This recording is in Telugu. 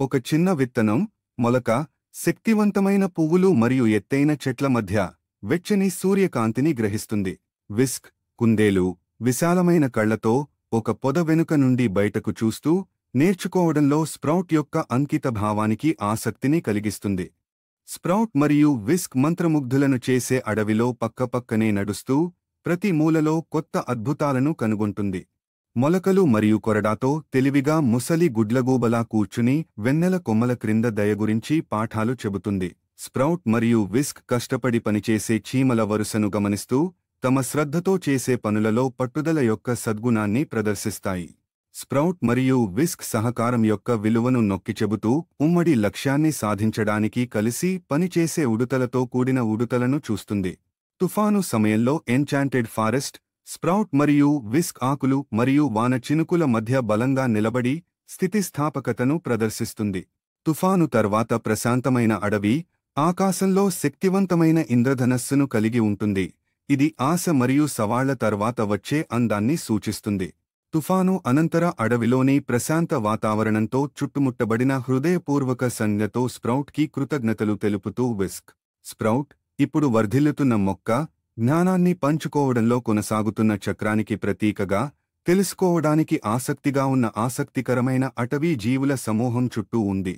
ఒక చిన్న విత్తనం, మొలక, శక్తివంతమైన పువ్వులు మరియు ఎత్తైన చెట్ల మధ్య వెచ్చని సూర్యకాంతిని గ్రహిస్తుంది. విస్క్, కుందేలు, విశాలమైన కళ్లతో ఒక పొద వెనుక నుండి బయటకు చూస్తూ నేర్చుకోవడంలో స్ప్రౌట్ యొక్క అంకిత భావానికి ఆసక్తిని కలిగిస్తుంది. స్ప్రౌట్ మరియు విస్క్ మంత్రముగ్ధులను చేసే అడవిలో పక్కపక్కనే నడుస్తూ ప్రతి మూలలో కొత్త అద్భుతాలను కనుగొంటుంది. మొలకలు మరియు కొరడాతో తెలివిగా ముసలి గుడ్లగూబలా కూర్చుని వెన్నెల కొమ్మల క్రింద దయ గురించి పాఠాలు చెబుతుంది. స్ప్రౌట్ మరియు విస్క్ కష్టపడి పనిచేసే చీమల వరుసను గమనిస్తూ తమ శ్రద్ధతో చేసే పనులలో పట్టుదల యొక్క సద్గుణాన్ని ప్రదర్శిస్తాయి. స్ప్రౌట్ మరియు విస్క్ సహకారం యొక్క విలువను నొక్కి చెబుతూ ఉమ్మడి లక్ష్యాన్ని సాధించడానికి కలిసి పనిచేసే ఉడుతలతో కూడిన ఉడుతలను చూస్తుంది. తుఫాను సమయంలో ఎన్చాంటెడ్ ఫారెస్ట్, స్ప్రౌట్ మరియు విస్క్ ఆకులు మరియు వాన చినుకుల మధ్య బలంగా నిలబడి స్థితిస్థాపకతను ప్రదర్శిస్తుంది. తుఫాను తర్వాత ప్రశాంతమైన అడవి ఆకాశంలో శక్తివంతమైన ఇంద్రధనస్సును కలిగి ఉంటుంది. ఇది ఆశ మరియు సవాళ్ల తర్వాత వచ్చే అందాన్ని సూచిస్తుంది. తుఫాను అనంతర అడవిలోని ప్రశాంత వాతావరణంతో చుట్టుముట్టబడిన హృదయపూర్వక సంజ్ఞతో స్ప్రౌట్కి కృతజ్ఞతలు తెలుపుతూ విస్క్. స్ప్రౌట్ ఇప్పుడు వర్ధిల్లుతున్న మొక్క, జ్ఞానాన్ని పంచుకోవడంలో కొనసాగుతున్న చక్రానికి ప్రతీకగా, తెలుసుకోవడానికి ఆసక్తిగా ఉన్న ఆసక్తికరమైన అటవీ జీవుల సమూహం చుట్టూ ఉంది.